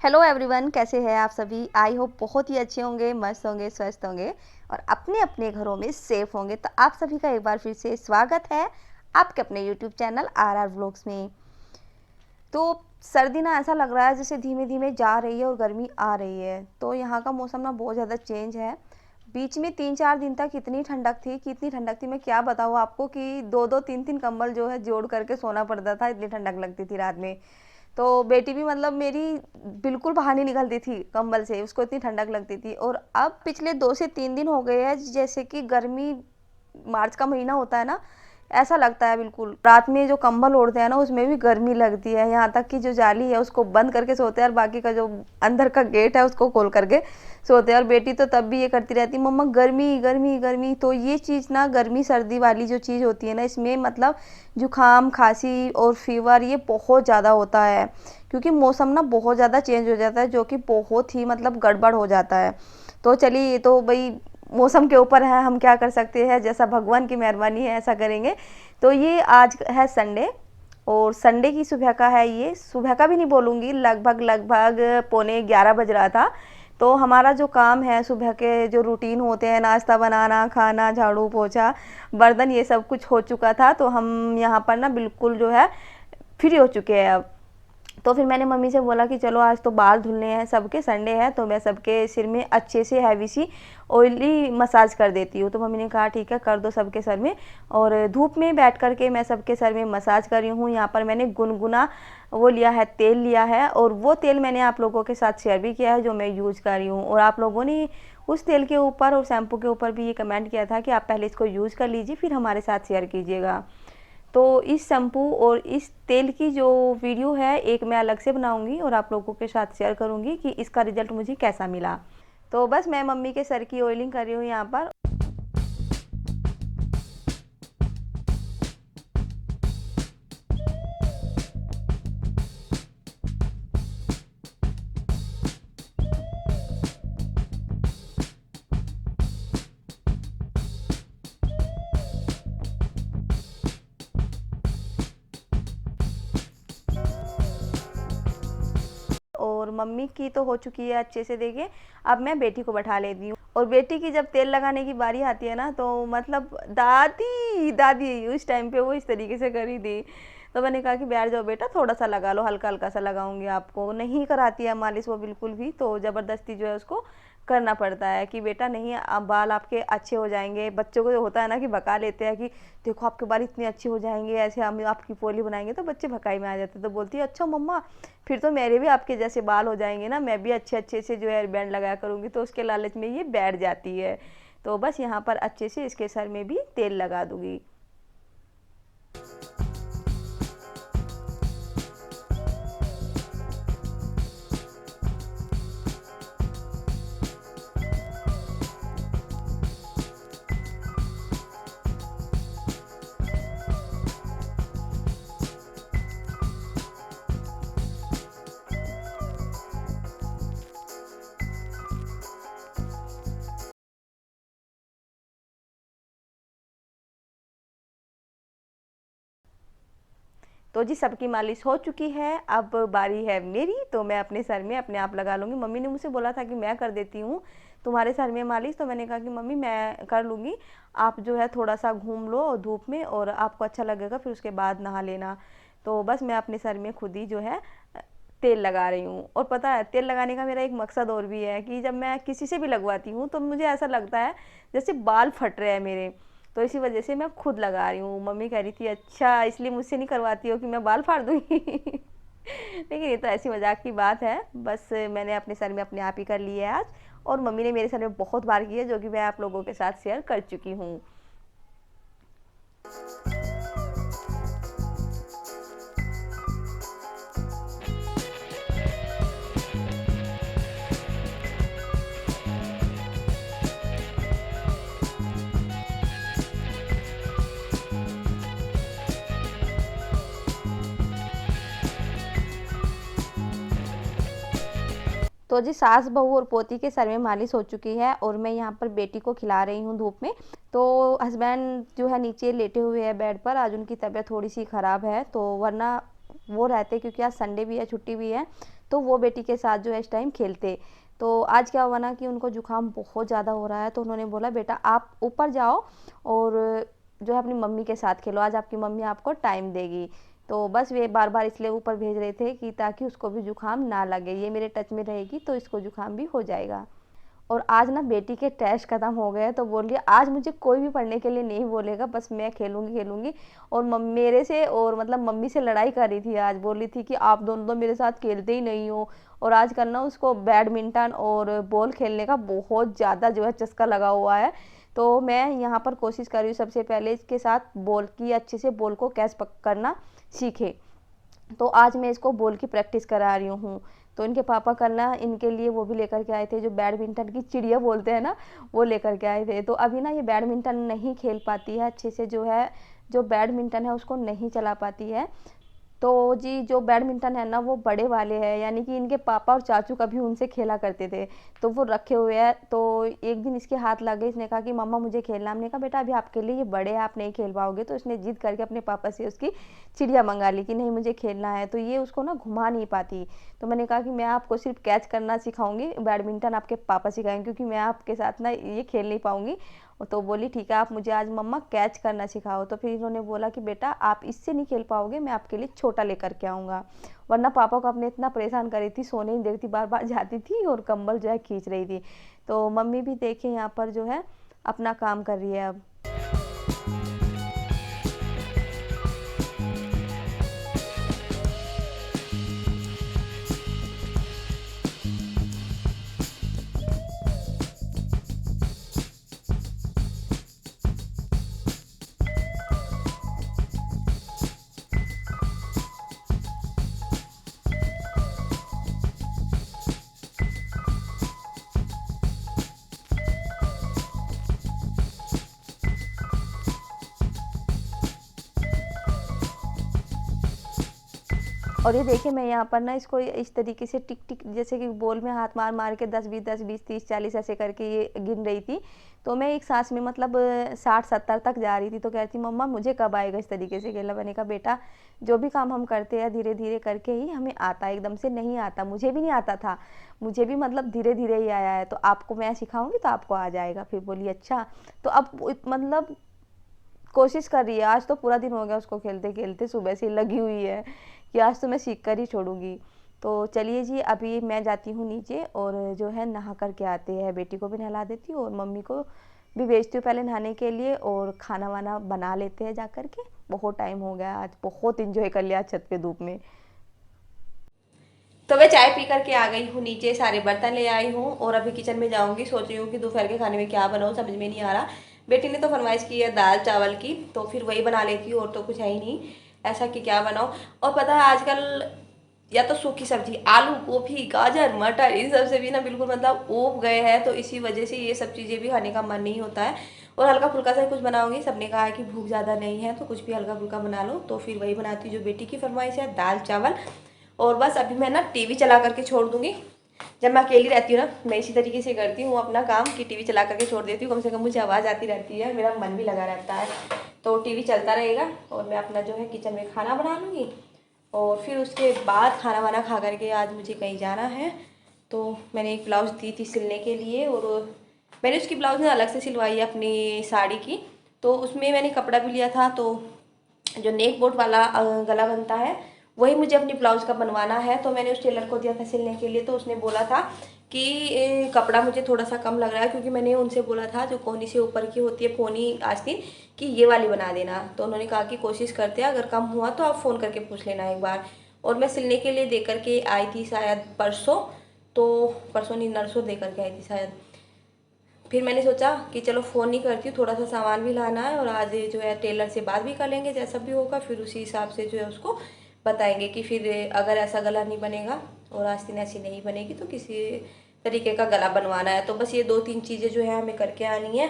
Hello everyone, कैसे हैं आप सभी। आई होप बहुत ही अच्छे होंगे, मस्त होंगे, स्वस्थ होंगे और अपने अपने घरों में सेफ होंगे। तो आप सभी का एक बार फिर से स्वागत है आपके अपने यूट्यूब चैनल आर व्लॉग्स में। तो सर्दी ना ऐसा लग रहा है जैसे धीमे धीमे जा रही है और गर्मी आ रही है। तो यहाँ का मौसम ना बहुत ज़्यादा चेंज है। बीच में 3-4 दिन तक इतनी ठंडक थी कि इतनी ठंडक थी, मैं क्या बताऊँ आपको कि दो दो तीन तीन कंबल जो है जोड़ करके सोना पड़ता था, इतनी ठंडक लगती थी रात में। तो बेटी भी मतलब मेरी बिल्कुल बाहर नहीं निकलती थी कंबल से, उसको इतनी ठंडक लगती थी। और अब पिछले 2 से 3 दिन हो गए हैं जैसे कि गर्मी, मार्च का महीना होता है ना, ऐसा लगता है। बिल्कुल रात में जो कंबल ओढ़ते हैं ना उसमें भी गर्मी लगती है। यहाँ तक कि जो जाली है उसको बंद करके सोते हैं और बाकी का जो अंदर का गेट है उसको खोल करके सोते हैं। और बेटी तो तब भी ये करती रहती, मम्मा गर्मी गर्मी गर्मी। तो ये चीज़ ना, गर्मी सर्दी वाली जो चीज़ होती है ना, इसमें मतलब जुकाम खांसी और फीवर ये बहुत ज़्यादा होता है, क्योंकि मौसम ना बहुत ज़्यादा चेंज हो जाता है, जो कि बहुत ही मतलब गड़बड़ हो जाता है। तो चलिए, ये तो भाई मौसम के ऊपर है, हम क्या कर सकते हैं, जैसा भगवान की मेहरबानी है ऐसा करेंगे। तो ये आज है संडे और संडे की सुबह का है, ये सुबह का भी नहीं बोलूँगी, लगभग लगभग 11:45 बज रहा था। तो हमारा जो काम है, सुबह के जो रूटीन होते हैं, नाश्ता बनाना, खाना, झाड़ू पोछा, बर्तन, ये सब कुछ हो चुका था। तो हम यहाँ पर ना बिल्कुल जो है फ्री हो चुके हैं अब। तो फिर मैंने मम्मी से बोला कि चलो आज तो बाल धुलने हैं, सबके संडे है, तो मैं सबके सिर में अच्छे से हैवी सी ऑयली मसाज कर देती हूँ। तो मम्मी ने कहा ठीक है कर दो सबके सर में। और धूप में बैठ करके मैं सबके सर में मसाज कर रही हूँ। यहाँ पर मैंने गुनगुना वो लिया है, तेल लिया है, और वो तेल मैंने आप लोगों के साथ शेयर भी किया है जो मैं यूज कर रही हूँ। और आप लोगों ने उस तेल के ऊपर और शैम्पू के ऊपर भी ये कमेंट किया था कि आप पहले इसको यूज़ कर लीजिए फिर हमारे साथ शेयर कीजिएगा। तो इस शैम्पू और इस तेल की जो वीडियो है एक मैं अलग से बनाऊंगी और आप लोगों के साथ शेयर करूंगी कि इसका रिजल्ट मुझे कैसा मिला। तो बस मैं मम्मी के सर की ऑयलिंग कर रही हूँ यहाँ पर। और मम्मी की तो हो चुकी है अच्छे से, देखिए। अब मैं बेटी को बैठा लेती हूँ और बेटी की जब तेल लगाने की बारी आती है ना, तो मतलब दादी दादी उस टाइम पे वो इस तरीके से करी थी। तो मैंने कहा कि बैठ जाओ बेटा, थोड़ा सा लगा लो, हल्का हल्का सा लगाऊंगी आपको। नहीं कराती है मालिश वो बिल्कुल भी, तो ज़बरदस्ती जो है उसको करना पड़ता है कि बेटा नहीं, अब बाल आपके अच्छे हो जाएंगे। बच्चों को जो होता है ना कि भगा लेते हैं कि देखो आपके बाल इतने अच्छे हो जाएंगे, ऐसे हम आपकी पोली बनाएंगे, तो बच्चे भकाई में आ जाते हैं। तो बोलती है अच्छा मम्मा, फिर तो मेरे भी आपके जैसे बाल हो जाएंगे ना, मैं भी अच्छे अच्छे से जो है बैंड लगाया करूँगी। तो उसके लालच में ये बैठ जाती है। तो बस यहाँ पर अच्छे से इसके सर में भी तेल लगा दूँगी। तो जी सबकी मालिश हो चुकी है, अब बारी है मेरी। तो मैं अपने सर में अपने आप लगा लूँगी। मम्मी ने मुझसे बोला था कि मैं कर देती हूँ तुम्हारे सर में मालिश, तो मैंने कहा कि मम्मी मैं कर लूँगी, आप जो है थोड़ा सा घूम लो धूप में और आपको अच्छा लगेगा, फिर उसके बाद नहा लेना। तो बस मैं अपने सर में खुद ही जो है तेल लगा रही हूँ। और पता है तेल लगाने का मेरा एक मकसद और भी है कि जब मैं किसी से भी लगवाती हूँ तो मुझे ऐसा लगता है जैसे बाल फट रहे हैं मेरे। तो इसी वजह से मैं खुद लगा रही हूँ। मम्मी कह रही थी अच्छा इसलिए मुझसे नहीं करवाती हो कि मैं बाल फाड़ दूँगी। लेकिन ये तो ऐसी मजाक की बात है। बस मैंने अपने सर में अपने आप ही कर ली है आज, और मम्मी ने मेरे सर में बहुत बार की है, जो कि मैं आप लोगों के साथ शेयर कर चुकी हूँ। तो जी सास बहू और पोती के सर में मालिश हो चुकी है और मैं यहाँ पर बेटी को खिला रही हूँ धूप में। तो हस्बैंड जो है नीचे लेटे हुए हैं बेड पर, आज उनकी तबीयत थोड़ी सी ख़राब है, तो वरना वो रहते, क्योंकि आज संडे भी है, छुट्टी भी है, तो वो बेटी के साथ जो है इस टाइम खेलते। तो आज क्या हुआ ना कि उनको जुकाम बहुत ज़्यादा हो रहा है, तो उन्होंने बोला बेटा आप ऊपर जाओ और जो है अपनी मम्मी के साथ खेलो, आज आपकी मम्मी आपको टाइम देगी। तो बस वे बार बार इसलिए ऊपर भेज रहे थे कि ताकि उसको भी जुकाम ना लगे, ये मेरे टच में रहेगी तो इसको जुकाम भी हो जाएगा। और आज ना बेटी के टेस्ट ख़त्म हो गए, तो बोल रही है आज मुझे कोई भी पढ़ने के लिए नहीं बोलेगा, बस मैं खेलूंगी खेलूंगी। और मेरे से और मतलब मम्मी से लड़ाई कर रही थी, आज बोल रही थी कि आप दोनों तो मेरे साथ खेलते ही नहीं हो। और आजकल ना उसको बैडमिंटन और बॉल खेलने का बहुत ज़्यादा जो है चस्का लगा हुआ है। तो मैं यहाँ पर कोशिश कर रही हूँ सबसे पहले इसके साथ बॉल की अच्छे से बॉल को कैच करना सीखे। तो आज मैं इसको बॉल की प्रैक्टिस करा रही हूँ। तो इनके पापा कल ना इनके लिए वो भी लेकर के आए थे, जो बैडमिंटन की चिड़िया बोलते हैं ना, वो लेकर के आए थे। तो अभी ना ये बैडमिंटन नहीं खेल पाती है अच्छे से, जो है जो बैडमिंटन है उसको नहीं चला पाती है। तो जी जो बैडमिंटन है ना वो बड़े वाले हैं, यानी कि इनके पापा और चाचू कभी उनसे खेला करते थे, तो वो रखे हुए हैं। तो एक दिन इसके हाथ लग गए, इसने कहा कि मम्मा मुझे खेलना। हमने कहा बेटा अभी आपके लिए ये बड़े हैं, आप नहीं खेल पाओगे। तो इसने जिद करके अपने पापा से उसकी चिड़िया मंगा ली कि नहीं मुझे खेलना है। तो ये उसको ना घुमा नहीं पाती। तो मैंने कहा कि मैं आपको सिर्फ कैच करना सिखाऊंगी, बैडमिंटन आपके पापा सिखाएंगे, क्योंकि मैं आपके साथ ना ये खेल नहीं पाऊंगी। तो बोली ठीक है आप मुझे आज मम्मा कैच करना सिखाओ। तो फिर इन्होंने बोला कि बेटा आप इससे नहीं खेल पाओगे, मैं आपके लिए छोटा लेकर के आऊँगा। वरना पापा को अपने इतना परेशान कर रही थी, सोने नहीं दे रही थी, बार बार जाती थी और कंबल जो है खींच रही थी। तो मम्मी भी देखे यहाँ पर जो है अपना काम कर रही है अब। और ये देखिए मैं यहाँ पर ना इसको इस तरीके से टिक टिक जैसे कि बॉल में हाथ मार मार के 10 20 10 20 30 40 ऐसे करके ये गिन रही थी। तो मैं एक सांस में मतलब 60 70 तक जा रही थी। तो कह रही थी मम्मा मुझे कब आएगा इस तरीके से खेलना। मैंने कहा बेटा जो भी काम हम करते हैं धीरे धीरे करके ही हमें आता है, एकदम से नहीं आता। मुझे भी नहीं आता था, मुझे भी मतलब धीरे धीरे ही आया है। तो आपको मैं सिखाऊंगी तो आपको आ जाएगा। फिर बोली अच्छा। तो अब मतलब कोशिश कर रही है। आज तो पूरा दिन हो गया उसको खेलते खेलते, सुबह से लगी हुई है कि आज तो मैं सीख कर ही छोड़ूंगी। तो चलिए जी अभी मैं जाती हूँ नीचे और जो है नहा करके आते हैं, बेटी को भी नहला देती हूँ और मम्मी को भी भेजती हूँ पहले नहाने के लिए, और खाना वाना बना लेते हैं जा कर के। बहुत टाइम हो गया, आज बहुत इंजॉय कर लिया छत पे धूप में। तो मैं चाय पी करके आ गई हूँ नीचे, सारे बर्तन ले आई हूँ और अभी किचन में जाऊंगी। सोच रही हूँ कि दोपहर के खाने में क्या बनाऊँ, समझ में नहीं आ रहा। बेटी ने तो फरमाइश की है दाल चावल की, तो फिर वही बना लेती हूँ, और तो कुछ है ही नहीं ऐसा कि क्या बनाऊँ। और पता है आजकल या तो सूखी सब्जी, आलू गोभी गाजर मटर, इन सब से भी ना बिल्कुल मतलब ऊब गए हैं। तो इसी वजह से ये सब चीज़ें भी खाने का मन नहीं होता है। और हल्का फुल्का सा ही कुछ बनाऊंगी। सबने कहा है कि भूख ज़्यादा नहीं है तो कुछ भी हल्का फुल्का बना लो, तो फिर वही बनाती हूँ जो बेटी की फरमाइश है, दाल चावल। और बस अभी मैं ना टीवी चला करके छोड़ दूंगी। जब मैं अकेली रहती हूँ ना मैं इसी तरीके से करती हूँ अपना काम, कि टीवी चला करके छोड़ देती हूँ, कम से कम मुझे आवाज़ आती रहती है, मेरा मन भी लगा रहता है। तो टीवी चलता रहेगा और मैं अपना जो है किचन में खाना बना लूँगी। और फिर उसके बाद खाना वाना खा करके आज मुझे कहीं जाना है। तो मैंने एक ब्लाउज़ दी थी सिलने के लिए, और मैंने उसकी ब्लाउज़ ना अलग से सिलवाई है अपनी साड़ी की। तो उसमें मैंने कपड़ा भी लिया था, तो जो नेक बोट वाला गला बनता है वही मुझे अपनी ब्लाउज़ का बनवाना है। तो मैंने उस टेलर को दिया था सिलने के लिए। तो उसने बोला था कि कपड़ा मुझे थोड़ा सा कम लग रहा है, क्योंकि मैंने उनसे बोला था जो कोहनी से ऊपर की होती है पोनी आस्तीन, कि ये वाली बना देना। तो उन्होंने कहा कि कोशिश करते हैं, अगर कम हुआ तो आप फ़ोन करके पूछ लेना एक बार। और मैं सिलने के लिए दे करके आई थी शायद परसों, तो परसों नहीं नरसों दे करके आई थी शायद। फिर मैंने सोचा कि चलो फ़ोन नहीं करती हूँ, थोड़ा सा सामान भी लाना है, और आज जो है टेलर से बात भी कर लेंगे, जैसा भी होगा फिर उसी हिसाब से जो है उसको बताएंगे कि फिर अगर ऐसा गला नहीं बनेगा और आस्तीन ऐसी नहीं बनेगी तो किसी तरीके का गला बनवाना है। तो बस ये 2 3 चीज़ें जो है हमें करके आनी है।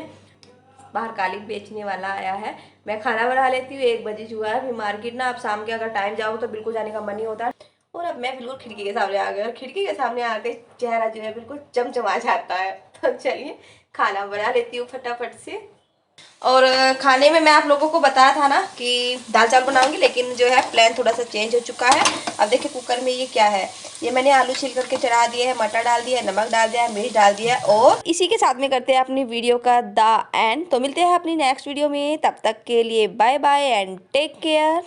बाहर कालीन बेचने वाला आया है, मैं खाना बना लेती हूँ, 1 बजे हुआ है। फिर मार्केट ना अब शाम के अगर टाइम जाओ तो बिल्कुल जाने का मन नहीं होता है। और अब मैं बिल्कुल खिड़की के सामने आ गई, और खिड़की के सामने आते चेहरा जो है बिल्कुल चमचमा जाता है। तो चलिए खाना बना लेती हूँ फटाफट से। और खाने में मैं आप लोगों को बताया था ना कि दाल चावल बनाऊंगी, लेकिन जो है प्लान थोड़ा सा चेंज हो चुका है। अब देखिए कुकर में ये क्या है, ये मैंने आलू छील करके चढ़ा दिए है, मटर डाल दिया है, नमक डाल दिया है, मिर्च डाल दिया है, और इसी के साथ में करते हैं अपनी वीडियो का द एंड। तो मिलते हैं अपनी नेक्स्ट वीडियो में, तब तक के लिए bye bye and take care.